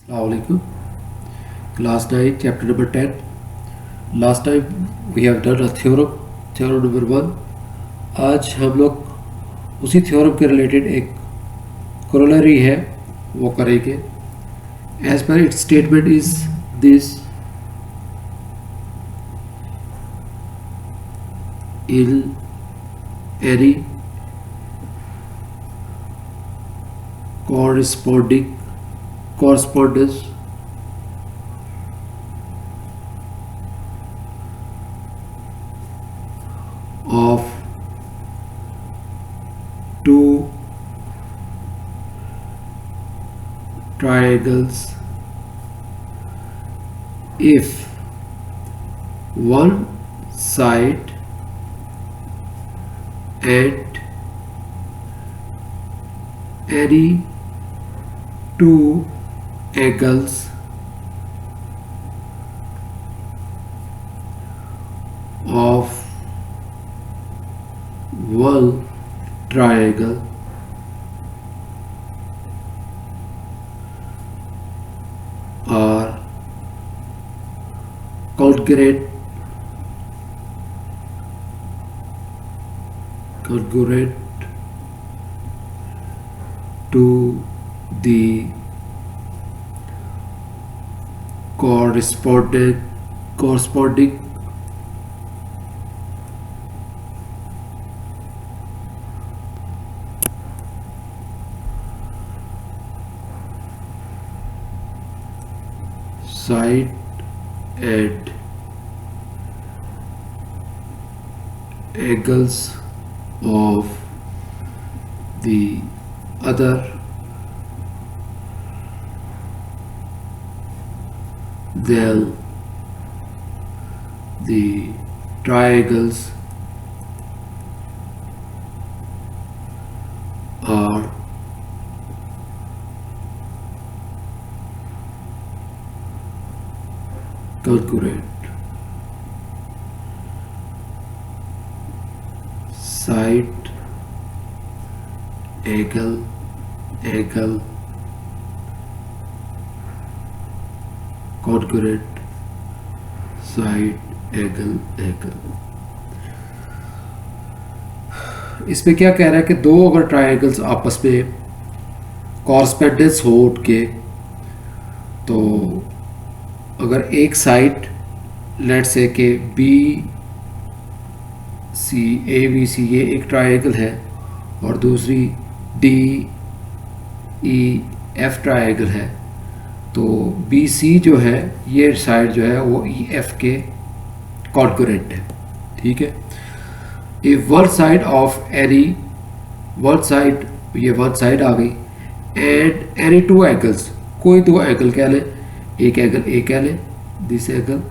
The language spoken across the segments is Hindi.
Assalamualaikum. Class 9, chapter number 10. Last time we have done a theorem, theorem number 1. आज हम लोग उसी थ्योरम के रिलेटेड एक corollary है वो करेंगे. As per its statement is this: in any correspondence of two triangles, if one side and any two angles of one triangle are congruent to the corresponding side and angles of the other, then the triangles are congruent. Side, angle, congruent, side, angle. इसमें क्या कह रहा है कि दो अगर ट्रायंगल्स आपस में कॉरस्पेंडेंस हो उनके, तो अगर एक साइड लेट से के बी सी ए बी सी ये एक ट्रायंगल है और दूसरी डी ई एफ ट्रायंगल है, तो बी सी जो है ये साइड जो है वो ई एफ के कॉन्करेंट है. ठीक है. If one side of any one side, ये वन साइड आ गई, एंड एनी टू एंगल्स, कोई दो एंगल कह लें, एक एंगल ए कह लें दिस एंगल,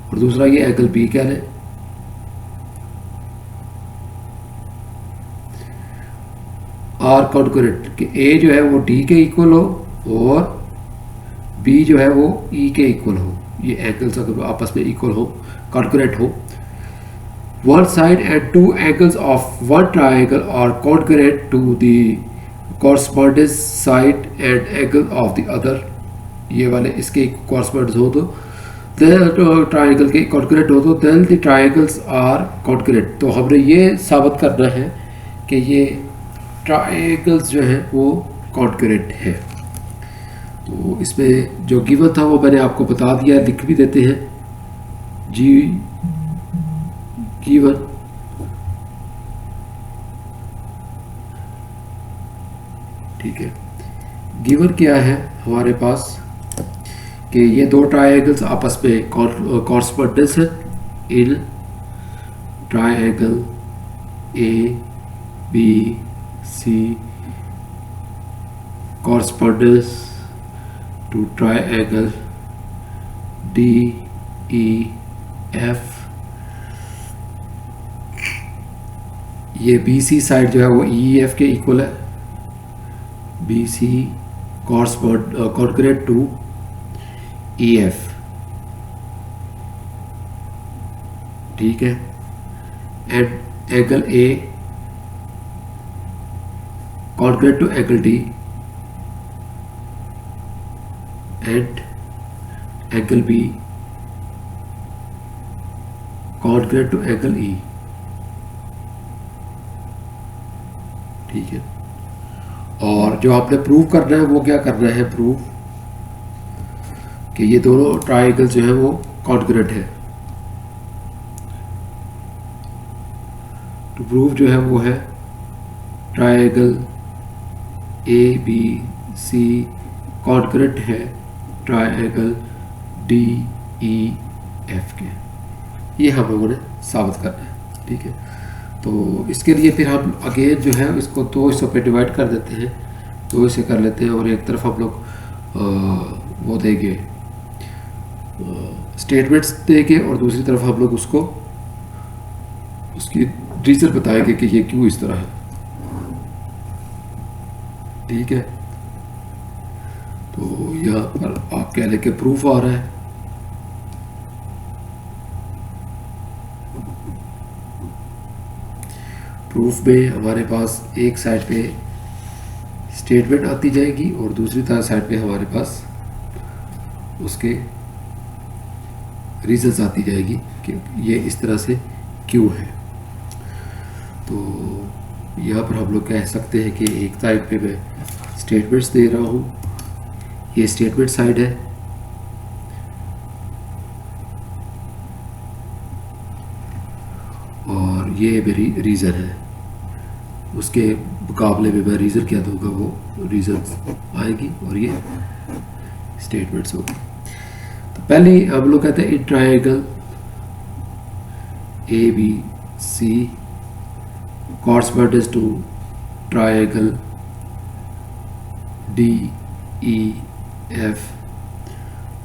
और दूसरा ये एंगल बी कह लें, आर कॉन्करेंट कि ए जो है वो डी के इक्वल हो और बी जो है वो ई के इक्वल हो. ये एंगल्स अगर आपस में इक्वल हो, कॉन्करेंट हो. One side and two angles of one triangle are concurrent to the correspondence side and angle of the other. ये वाले इसके कॉरस्पॉन्डेंस हो तो ट्रायंगल के कॉन्करेंट हो तो then the triangles are concurrent. तो हमने ये साबित करना है कि ये ट्रायंगल्स जो है वो कॉन्करेंट है. तो इसमें जो गिवन था वो मैंने आपको बता दिया, लिख भी देते हैं. जी गिवन ठीक है. गिवन क्या है हमारे पास कि ये दो ट्रायंगल्स आपस में कॉरस्पॉन्डेंस है in triangle A B C correspondence to triangle D E F. ये बी सी साइड जो है वो ई एफ के इक्वल है. B C concurrent to E F. ठीक है. And angle A concurrent to angle D. And angle B congruent to angle E. ठीक है, और जो आपने प्रूव करना है वो क्या करना है, प्रूव कि ये दोनों ट्रायंगल जो है वो कॉन्ग्रुएंट है। टू प्रूव जो है वो है triangle A B C congruent है ट्रायंगल डी ई एफ के। ये हम लोगों ने साबित करना है। ठीक है, तो इसके लिए फिर हम अगेन जो है इसको दो हिस्सों पे डिवाइड कर देते हैं, दो हिस्से कर लेते हैं, और एक तरफ हम लोग वो देंगे स्टेटमेंट्स देंगे, और दूसरी तरफ हम लोग उसको उसकी रीज़न बताएंगे कि ये क्यों इस तरह है। ठीक है, तो यहाँ पर आप कह लें कि प्रूफ आ रहा है। प्रूफ में हमारे पास एक साइड पे स्टेटमेंट आती जाएगी और दूसरी तरह साइड पे हमारे पास उसके रीजंस आती जाएगी कि ये इस तरह से क्यों है। तो यहाँ पर हम लोग कह सकते हैं कि एक साइड पे मैं स्टेटमेंट्स दे रहा हूँ, ये स्टेटमेंट साइड है, और ये मेरी रीज़न है। उसके मुकाबले में मैं रीज़न क्या दूंगा, वो रीज़न आएगी और ये स्टेटमेंट्स होगी। तो पहले हम लोग कहते हैं in triangle A B C correspondence to triangle D E F.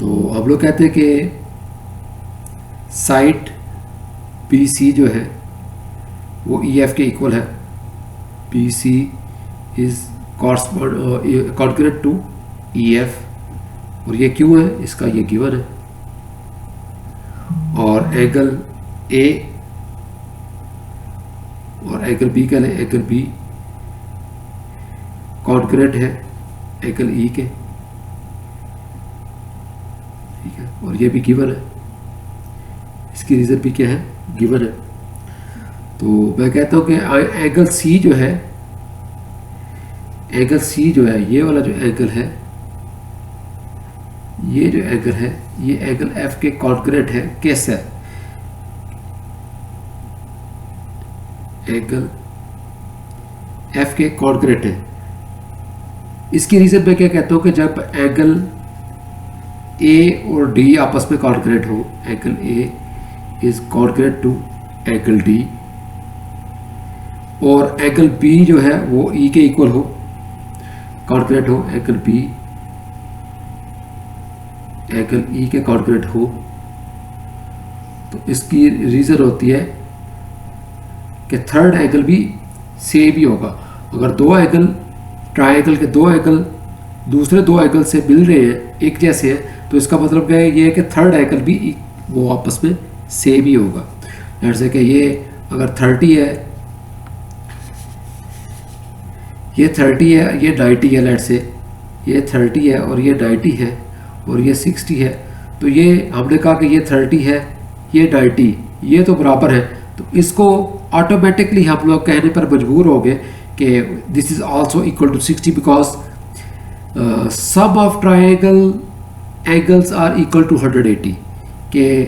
तो हम लोग कहते हैं कि साइड बी सी जो है वो ई एफ के इक्वल है। B C is congruent to E F, और ये क्यों है, इसका ये गिवन है। और एंगल ए और एंगल बी का लें, एंगल बी कॉन्ग्रुएंट है एंगल ई के। ठीक है, और ये भी गिवन है, इसकी रीज़न भी क्या है, गिवन है। तो मैं कहता हूं कि एंगल सी जो है, एंगल सी जो है, ये वाला जो एंगल है, ये जो एंगल है, ये एंगल एफ के कॉन्ग्रुएंट है। कैसे? एंगल एफ के कॉन्ग्रुएंट है। इसकी रीजन मैं क्या कहता हूं कि जब एंगल ए और डी आपस में कॉन्ग्रुएंट हो, angle A is congruent to angle D, और एंगल बी जो है वो ई के इक्वल हो, कॉन्ग्रुएंट हो, एंगल बी एंगल ई के कॉन्ग्रुएंट हो, तो इसकी रीजन होती है कि थर्ड एंगल भी सेम ही होगा। अगर दो एंगल, ट्रायंगल के दो एंगल दूसरे दो एंगल से मिल रहे हैं, एक जैसे हैं, तो इसका मतलब क्या है, ये है कि थर्ड एंगल भी वो आपस में सेम ही होगा। जैसे कि ये अगर 30 है, ये 30 है, ये 90 है, लेट से ये 30 है और ये 90 है और ये 60 है, तो ये हमने कहा कि ये 30 है, ये 90, ये तो बराबर है, तो इसको ऑटोमेटिकली हम लोग कहने पर मजबूर हो गए कि this is also equal to 60 because sum of triangle angles are equal to 180, के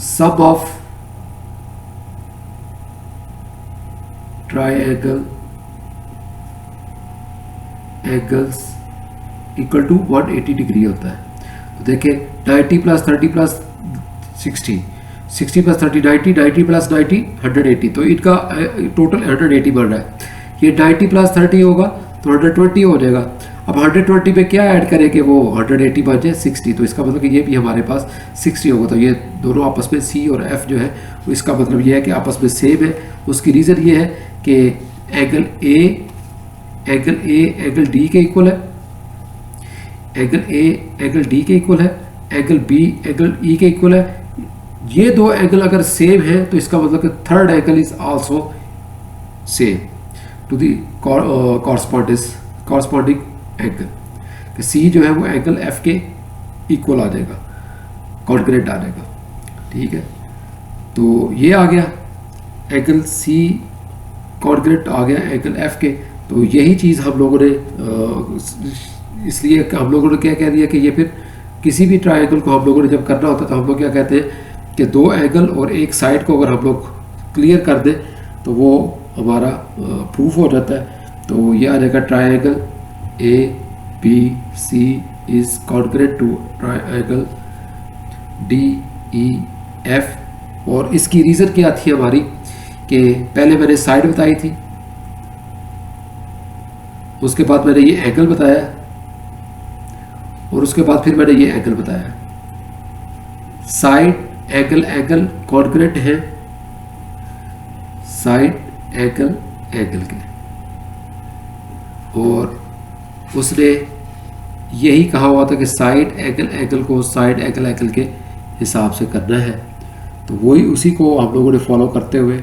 sum of triangle angles equal to 180 degree होता है। तो देखिए 90 प्लस 30 प्लस 60, 60 प्लस 30 90, 90 प्लस 90 180, तो इनका टोटल 180 बन रहा है। ये 90 प्लस 30 होगा तो 120 हो जाएगा। अब 120 पे क्या ऐड करें कि वो 180 बन जाए 60, तो इसका मतलब कि ये भी हमारे पास 60 होगा। तो ये दोनों आपस में सी और एफ जो है, इसका मतलब ये है कि आपस में सेम है। उसकी रीज़न ये है कि एंगल ए एंगल डी के इक्वल है, एंगल ए एंगल डी के इक्वल है, एंगल बी एंगल ई के इक्वल है। ये दो एंगल अगर सेम है तो इसका मतलब कि third angle is also same to the corresponding angle. C जो है वो एंगल एफ के इक्वल आ जाएगा, कॉन्करेंट आ जाएगा। ठीक है, तो ये आ गया एंगल सी कॉन्करेंट आ गया एंगल एफ के। तो यही चीज़ हम लोगों ने इसलिए हम लोगों ने क्या कह दिया कि ये फिर किसी भी ट्रायंगल को हम लोगों ने जब करना होता है तो हम लोग क्या कहते हैं कि दो एंगल और एक साइड को अगर हम लोग क्लियर कर दें तो वो हमारा प्रूफ हो जाता है। तो ये आ जाएगा triangle A B C is concurrent to triangle D E F. और इसकी रीज़न क्या थी हमारी कि पहले मैंने साइड बताई थी, उसके बाद मैंने ये एंगल बताया और उसके बाद फिर मैंने ये एंगल बताया। साइड एंगल एंगल कॉन्करेंट है साइड एंगल एंगल के, और उसने यही कहा हुआ था कि साइड एंगल एंगल को साइड एंगल एंगल के हिसाब से करना है। तो वही उसी को हम लोगों ने फॉलो करते हुए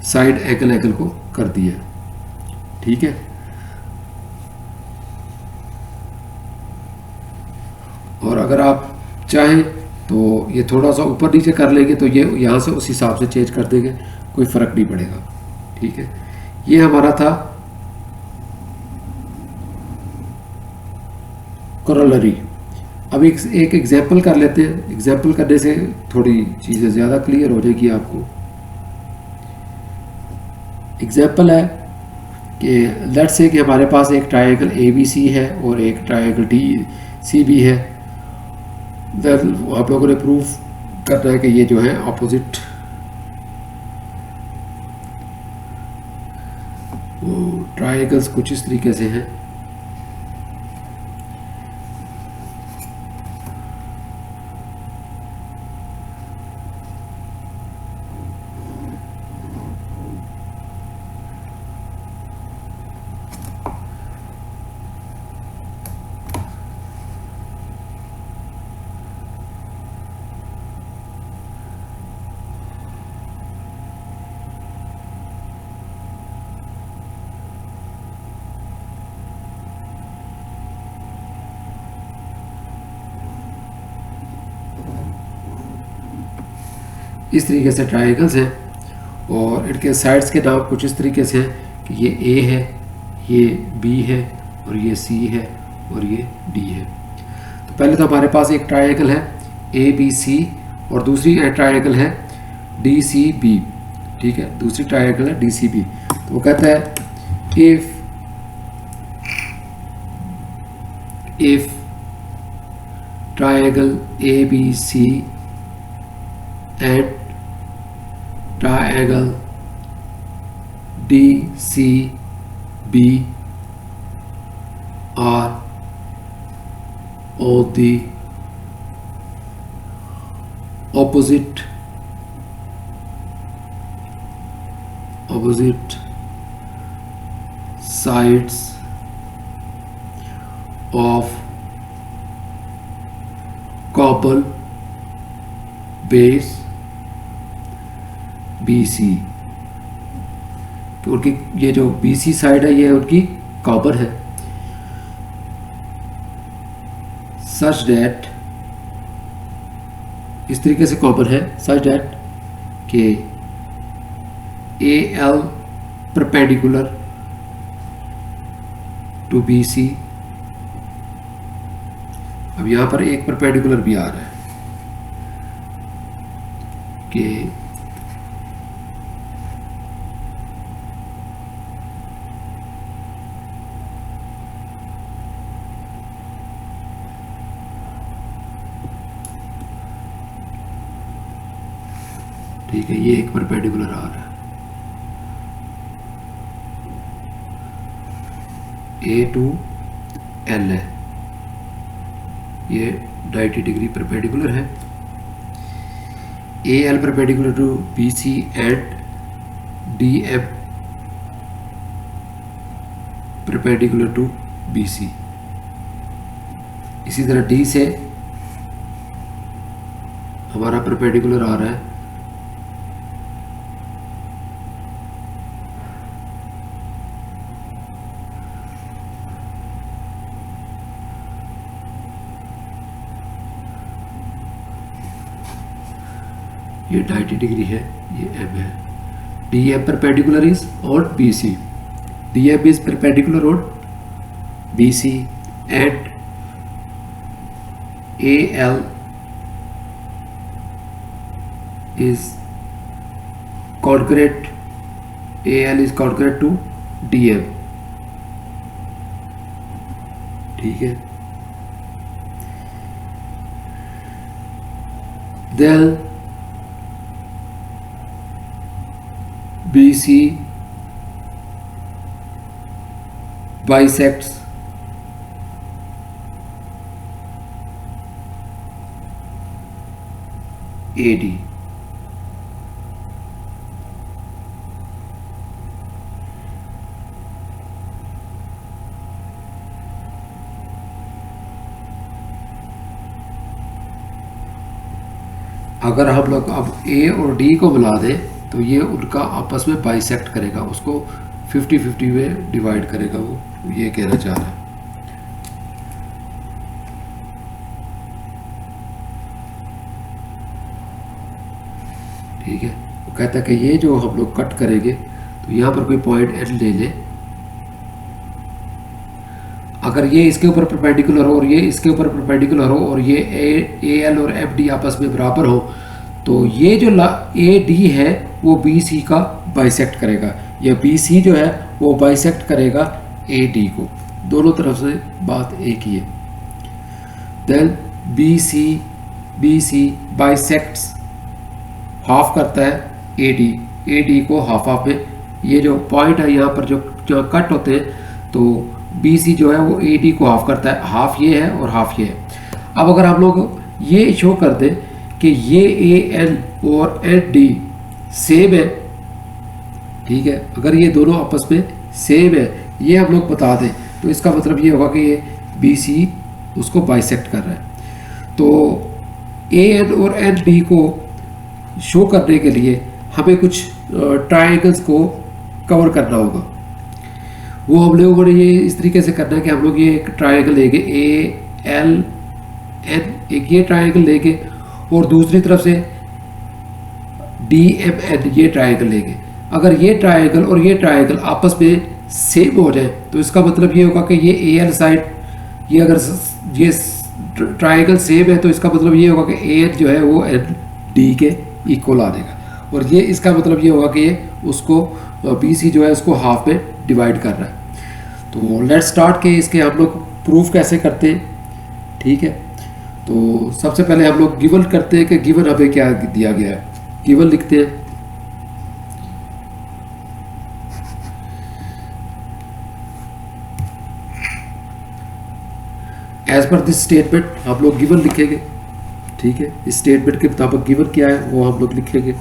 साइड एंगल एंगल को कर दिया। ठीक है, और अगर आप चाहें तो ये थोड़ा सा ऊपर नीचे कर लेंगे तो ये यहाँ से उस हिसाब से चेंज कर देंगे, कोई फ़र्क नहीं पड़ेगा। ठीक है, ये हमारा था कोरोलरी। अब एक एग्जाम्पल कर लेते हैं, एग्जाम्पल करने से थोड़ी चीज़ें ज़्यादा क्लियर हो जाएगी आपको। एग्जाम्पल है कि लेट्स से कि हमारे पास एक ट्रायंगल ए बी सी है और एक ट्रायंगल डी सी बी है। आप लोगों ने प्रूफ करना है कि ये जो है अपोजिट ट्रायंगल्स कुछ इस तरीके से हैं। इस तरीके से ट्रायंगल्स हैं और इनके साइड्स के नाम कुछ इस तरीके से हैं कि ये ए है, ये बी है और ये सी है और ये डी है। तो पहले तो हमारे पास एक ट्रायंगल है ए बी सी और दूसरी ट्रायंगल है डी सी बी। ठीक है, दूसरी ट्रायंगल है डी सी बी। तो वो कहता है if triangle A B C and triangle DCB are of the opposite sides of common base BC। तो उनकी ये जो BC साइड है ये उनकी कॉपर है। सच डैट, इस तरीके से कॉपर है सच डैट के AL परपेंडिकुलर टू BC। अब यहाँ पर एक परपेंडिकुलर भी आ रहा है कि ठीक है, ये एक परपेंडिकुलर आ रहा है A2L है, ये 90 डिग्री परपेंडिकुलर है। AL perpendicular to BC and DM perpendicular to BC। इसी तरह D से हमारा परपेंडिकुलर आ रहा है ये 90 डिग्री है, ये एम है। D M perpendicular is on B C, D M is perpendicular on B C and A L is concurrent, AL is concurrent to DM, ठीक है। Then BC bisects AD, अगर हम लोग अब ए और डी को मिला दें तो ये उनका आपस में बाइसेक्ट करेगा, उसको 50-50 में डिवाइड करेगा, वो ये कहना चाह रहा है। ठीक है, वो कहता है कि ये जो हम लोग कट करेंगे तो यहाँ पर कोई पॉइंट एल ले ले, अगर ये इसके ऊपर परपेंडिकुलर हो और ये इसके ऊपर परपेंडिकुलर हो और ये ए एल और एफ डी आपस में बराबर हो, तो ये जो ए डी है वो बी सी का बाइसेक्ट करेगा, या बी सी जो है वो बाइसेक्ट करेगा ए डी को, दोनों तरफ से बात एक ही है। Then B C bisects half करता है ए डी को हाफ हाफ में, ये जो पॉइंट है यहाँ पर जो कट होते हैं, तो बी सी जो है वो ए डी को हाफ करता है, हाफ ये है और हाफ ये है। अब अगर हम लोग ये शो कर दें कि ये ए एल और एन डी सेम है, ठीक है, अगर ये दोनों आपस में सेम है, ये हम लोग बता दें, तो इसका मतलब ये होगा कि ये बी सी उसको बाइसेक्ट कर रहा है। तो ए एन और एन डी को शो करने के लिए हमें कुछ ट्रायंगल्स को कवर करना होगा। वो हम लोगों ने ये इस तरीके से करना है कि हम लोग ये एक ट्रायंगल लेंगे ए एल एन, एक ये ट्रायंगल लेंगे और दूसरी तरफ से डी एम एन ये ट्रायंगल लेंगे। अगर ये ट्रायंगल और ये ट्रायंगल आपस में सेम हो जाए तो इसका मतलब ये होगा कि ये ए एल साइड, ये अगर ये ट्रायंगल सेम है तो इसका मतलब ये होगा कि ए एन जो है वो एन डी के इक्वल आ जाएगा, और ये इसका मतलब ये होगा कि ये उसको बी सी जो है उसको हाफ में डिवाइड कर रहा है। तो लेट्स स्टार्ट के इसके हम लोग प्रूफ कैसे करते हैं। ठीक है, तो सबसे पहले हम लोग गिवन करते हैं कि गिवन हमें क्या दिया गया है। गिवन लिखते हैं, एज पर दिस स्टेटमेंट हम लोग गिवन लिखेंगे। ठीक है, इस स्टेटमेंट के मुताबिक गिवन क्या है वो हम लोग लिखेंगे,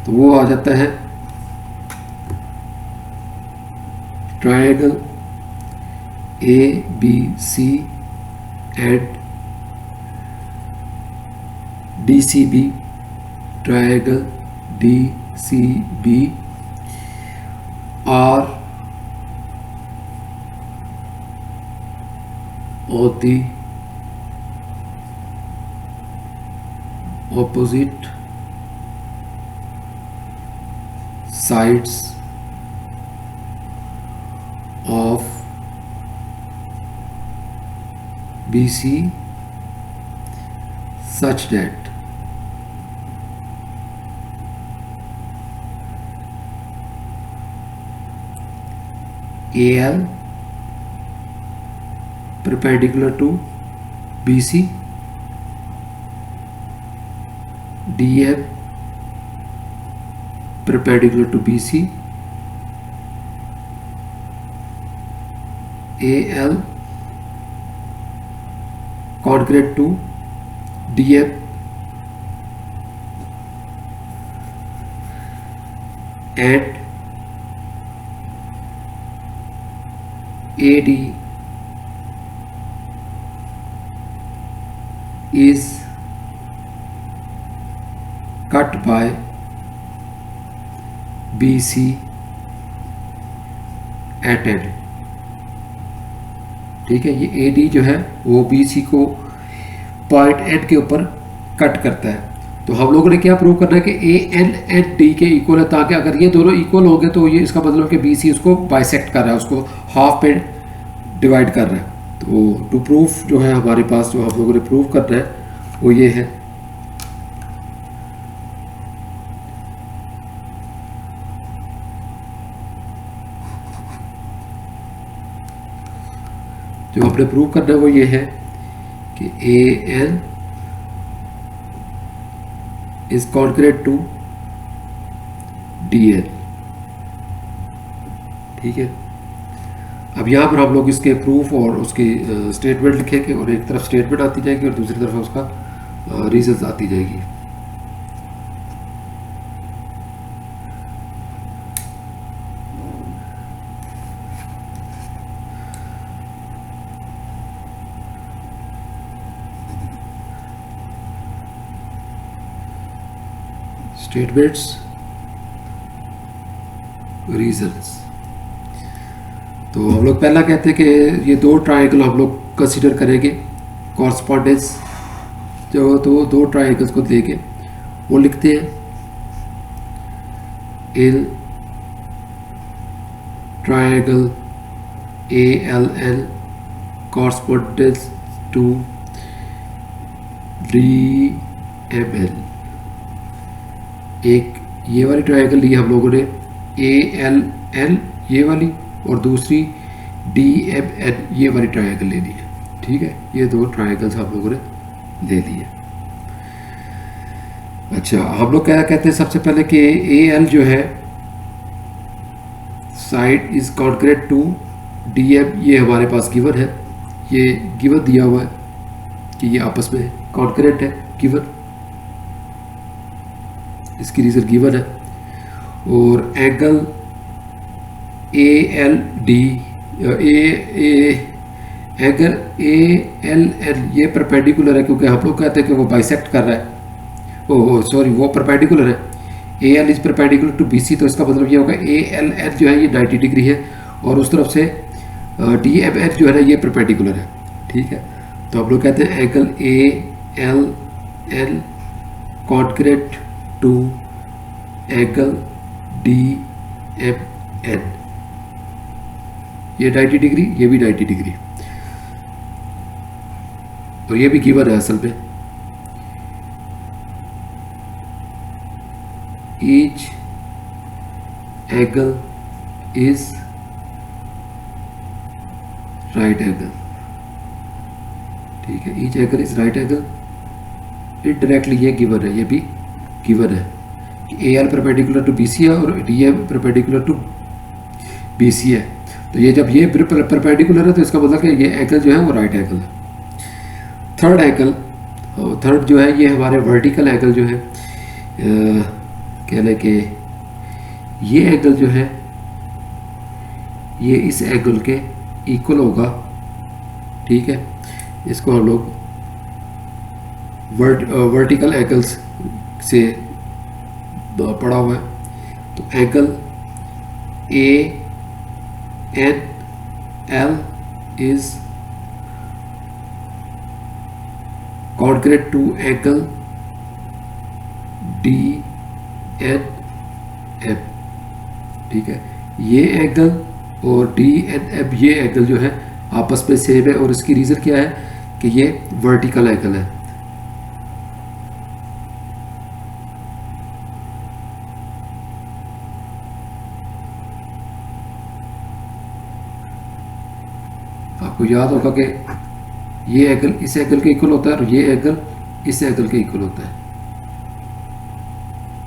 तो वो आ जाता है triangle A B C and D C B, triangle D C B are on the opposite sides of BC such that AL perpendicular to BC, DM perpendicular to BC, AL congruent to DM, and AD is cut by BC at end। ठीक है, ये AD जो है वो BC को पॉइंट एंड के ऊपर कट करता है। तो हम लोगों ने क्या प्रूव करना है कि ए एन एंड डी के इक्वल है, ताकि अगर ये दोनों इक्वल होंगे तो ये इसका मतलब कि बी सी उसको बाइसेक्ट कर रहा है, उसको हाफ पे डिवाइड कर रहा है। तो टू प्रूफ जो है हमारे पास जो हम लोगों ने प्रूव करना है वो ये है, जो हमने प्रूव करना है वो ये है कि A N is concurrent to D N. ठीक है, अब यहाँ पर हम लोग इसके प्रूफ और उसकी स्टेटमेंट लिखेंगे, और एक तरफ स्टेटमेंट आती जाएगी और दूसरी तरफ उसका रीजंस आती जाएगी। Statements, reasons. तो हम लोग पहला कहते हैं कि ये दो ट्रायंगल हम लोग कंसीडर करेंगे, कॉरस्पॉन्डेंस जो दो ट्रायंगल्स को देके वो लिखते हैं in triangle A L L correspondence to D M L. एक ये वाली ट्रायंगल ली हम लोगों ने ए एल एल ये वाली, और दूसरी डी एम एन ये वाली ट्रायंगल ले ली है। ठीक है, ये दो ट्रायंगल्स हम लोगों ने ले लिए। अच्छा, हम लोग क्या कहते हैं सबसे पहले कि ए एल जो है side is concurrent to D M, ये हमारे पास गिवन है, ये गिवन दिया हुआ है कि ये आपस में कॉन्करेंट है, गिवन, इसकी रीजन गिवन है। और angle A L D angle A L L ये परपेंडिकुलर है, क्योंकि हम लोग कहते हैं कि वो बाइसेक्ट कर रहा है, सॉरी वो परपेंडिकुलर है, A L is perpendicular to B C, तो इसका मतलब ये होगा ए एल एल जो है ये 90 डिग्री है, और उस तरफ से डी एम एफ जो है ना ये परपेंडिकुलर है। ठीक है, तो हम लोग कहते हैं angle A L L concurrent to angle D M N, ये 90 डिग्री, ये भी 90 डिग्री, और ये भी गिवन है असल में। Each angle is right angle. ठीक है, each angle is right angle, indirectly ये गिवन है, ये भी गिवन है कि A L perpendicular to B C है और D M perpendicular to B C है। तो ये जब ये परपेंडिकुलर है तो इसका मतलब कि ये एंगल जो है वो राइट एंगल है। थर्ड एंगल, थर्ड जो है ये हमारे वर्टिकल एंगल जो है, कह लें कि ये एंगल जो है ये इस एंगल के इक्वल होगा। ठीक है, इसको हम लोग वर्टिकल एंगल्स से पढ़ा हुआ है। तो angle A N L is concurrent to angle D N M. ठीक है, ये एंगल और डी एन एम ये एंगल जो है आपस में सेम है, और इसकी रीजन क्या है कि ये वर्टिकल एंगल है। आपको याद होगा कि ये एंगल इस एंगल के इक्वल होता है और ये एंगल इस एंगल के इक्वल होता है,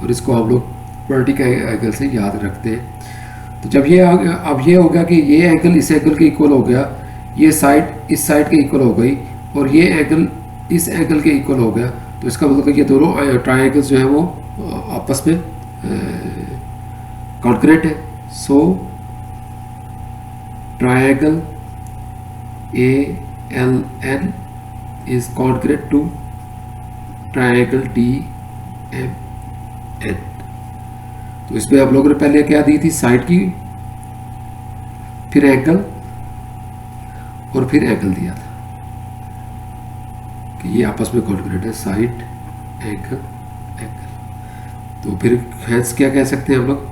और इसको हम लोग वर्टिकल एंगल से याद रखते हैं। तो जब ये अब ये हो गया कि ये एंगल इस एंगल के इक्वल हो गया, ये साइड इस साइड के इक्वल हो गई, और ये एंगल इस एंगल के इक्वल हो गया, तो इसका मतलब ये दोनों ट्रायंगल्स जो है वो आपस में कॉन्करेंट है। So triangle A L N is concurrent to triangle D M N. तो इसमें हम लोगों ने पहले क्या दी थी, साइड की, फिर एंगल, और फिर एंगल दिया था कि ये आपस में कॉन्करेंट है, साइड एंगल एंगल। तो फिर हैंस क्या कह सकते हैं हम लोग,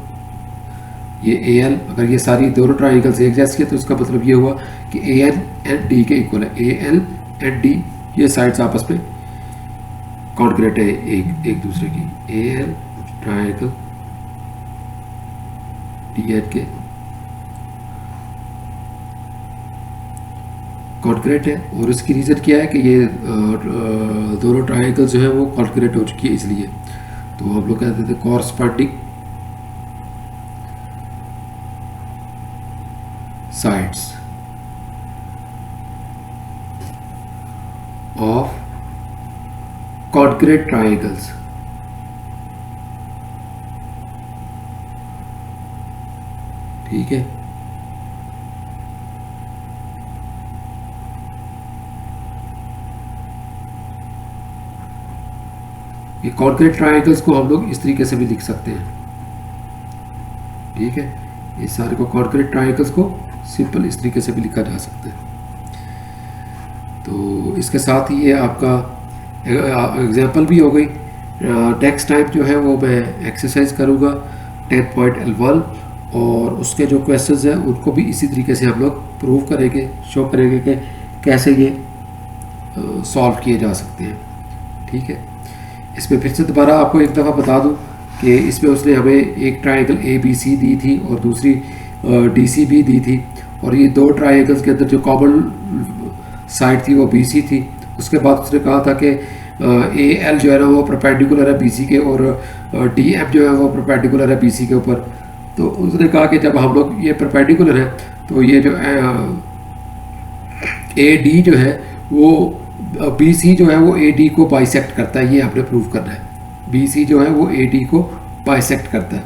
ये ए एल, अगर ये सारी दोनों ट्राइंगल्स एक जैसी है तो इसका मतलब ये हुआ कि ए एल एंड डी के इक्वल है। ए एल एंड डी ये साइड्स आपस में कॉन्ग्रुएंट है एक दूसरे की। A L triangle D N के कॉन्ग्रुएंट है, और इसकी रीज़न क्या है कि ये दोनों ट्राइंगल जो है वो कॉन्ग्रुएंट हो चुकी है, इसलिए तो हम लोग कहते थे corresponding sides of congruent triangles. ठीक है, ये कॉन्ग्रुएंट ट्राइंगल्स को हम लोग इस तरीके से भी लिख सकते हैं। ठीक है, इस सारे को कॉन्ग्रुएंट ट्राइंगल्स को सिंपल इस तरीके से भी लिखा जा सकता है। तो इसके साथ ही ये आपका एग्जांपल भी हो गई। नेक्स्ट टाइम जो है वो मैं एक्सरसाइज करूँगा 10.L1, और उसके जो क्वेश्चंस हैं उनको भी इसी तरीके से हम लोग प्रूव करेंगे, शो करेंगे कि कैसे ये सॉल्व किए जा सकते हैं। ठीक है, इसमें फिर से दोबारा आपको एक दफ़ा बता दूं कि इसमें उसने हमें एक ट्राइंगल ए बी सी दी थी और दूसरी डी सी भी दी थी, और ये दो ट्राइंगल्स के अंदर जो कॉमन साइड थी वो बी सी थी। उसके बाद उसने कहा था कि ए एल जो है ना वो परपेंडिकुलर है बी सी के, और डी एफ जो है वो परपेंडिकुलर है बी सी के ऊपर। तो उसने कहा कि जब हम लोग ये परपेंडिकुलर है तो ये जो ए डी जो है वो बी सी जो है वो ए डी को बाइसेक्ट करता है, ये आपने प्रूव करना है। बी सी जो है वो ए डी को बाइसेक्ट करता है।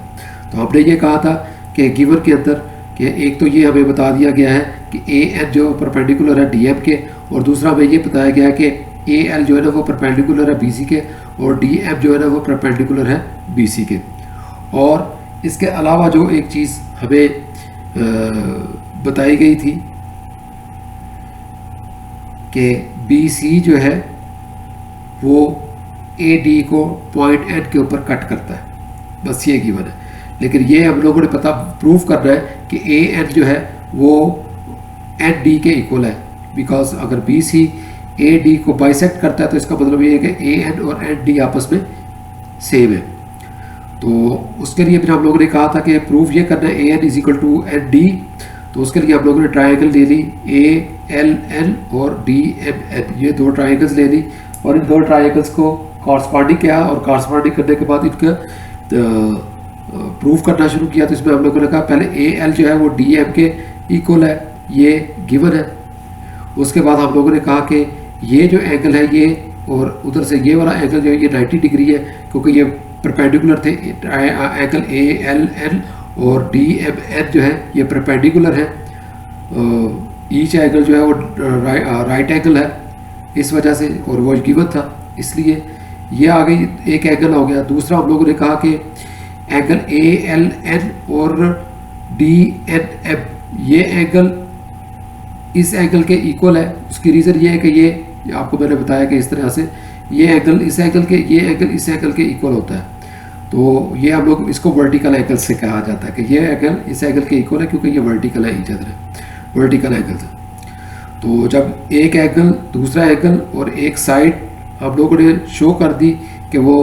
तो हमने ये कहा था कि गिवन के अंदर कि एक तो ये हमें बता दिया गया है कि ए एन जो परपेंडिकुलर है डी एम के, और दूसरा हमें ये बताया गया है कि ए एल जो है ना वो परपेंडिकुलर है बी सी के, और डी एम जो है ना वो परपेंडिकुलर है बी सी के। और इसके अलावा जो एक चीज़ हमें बताई गई थी कि बी सी जो है वो ए डी को पॉइंट एन के ऊपर कट करता है, बस ये गिवन है। लेकिन ये हम लोगों ने पता प्रूव करना है कि ए एन जो है वो एन डी के इक्वल है, बिकॉज अगर बी सी ए डी को बाइसेक्ट करता है तो इसका मतलब ये है कि ए एन और एन डी आपस में सेम है। तो उसके लिए फिर हम लोगों ने कहा था कि प्रूफ ये करना है A N is equal to N D. तो उसके लिए हम लोगों ने ट्राइंगल ले ली ए एल एन और डी एम एन, ये दो ट्राइंगल्स ले ली, और इन दो ट्राइंगल्स को कॉरस्पॉन्डिंग किया, और कॉरस्पॉन्डिंग करने के बाद इनका प्रूफ करना शुरू किया। तो इसमें हम लोगों ने कहा पहले ए एल जो है वो डी एम के इक्वल है, ये गिवन है। उसके बाद हम लोगों ने कहा कि ये जो एंगल है ये, और उधर से ये वाला एंगल जो है ये 90 डिग्री है, क्योंकि ये परपेंडिकुलर थे। एंगल ए एल एन और डी एम एन जो है ये परपेंडिकुलर है। ईच एंगल जो है वो राइट एंगल है इस वजह से, और वो गिवन था, इसलिए ये आ गई, एक एंगल हो गया। दूसरा हम लोगों ने कहा कि एंगल ए एल एन और डी एन एम, ये एंगल इस एंगल के इक्वल है। उसकी रीज़न ये है कि ये आपको मैंने बताया कि इस तरह से ये एंगल इस एंगल के, ये एंगल इस एंगल के इक्वल होता है। तो ये हम लोग इसको वर्टिकल एंगल से कहा जाता है कि ये एंगल इस एंगल के इक्वल है, क्योंकि ये वर्टिकल है, ईच अदर है, वर्टिकल एंगल है। तो जब एक एंगल दूसरा एंगल और एक साइड हम लोगों ने शो कर दी कि वो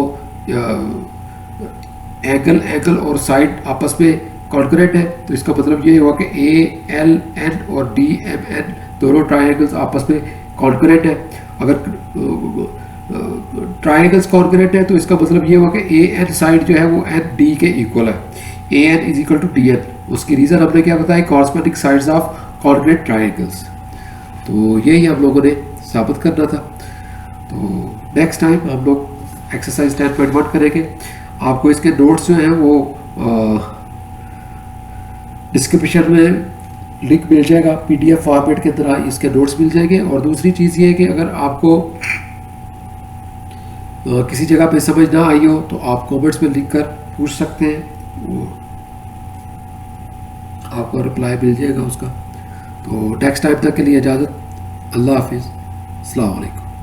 एंगल और साइड आपस में कॉन्ग्रुएंट है, तो इसका मतलब ये हुआ कि ए एल एन और डी एम एन दोनों ट्राइंगल्स आपस में कॉन्ग्रुएंट है। अगर ट्राइंगल्स कॉन्ग्रुएंट है तो इसका मतलब ये हुआ कि ए एन साइड जो है वो एन डी के इक्वल है, A N is equal to D N. उसकी रीज़न हमने क्या बताया, corresponding sides of congruent triangles. तो यही हम लोगों ने साबित करना था। तो नेक्स्ट टाइम हम लोग एक्सरसाइज 10.1 करेंगे। आपको इसके नोट्स जो हैं वो डिस्क्रिप्शन में लिंक मिल जाएगा, पीडीएफ फॉर्मेट के अंदर इसके नोट्स मिल जाएंगे। और दूसरी चीज़ ये है कि अगर आपको किसी जगह पे समझ ना आई हो तो आप कमेंट्स में लिख कर पूछ सकते हैं, आपको रिप्लाई मिल जाएगा उसका। तो नेक्स्ट टाइम तक के लिए इजाज़त, अल्लाह हाफिज़, अस्सलाम वालेकुम।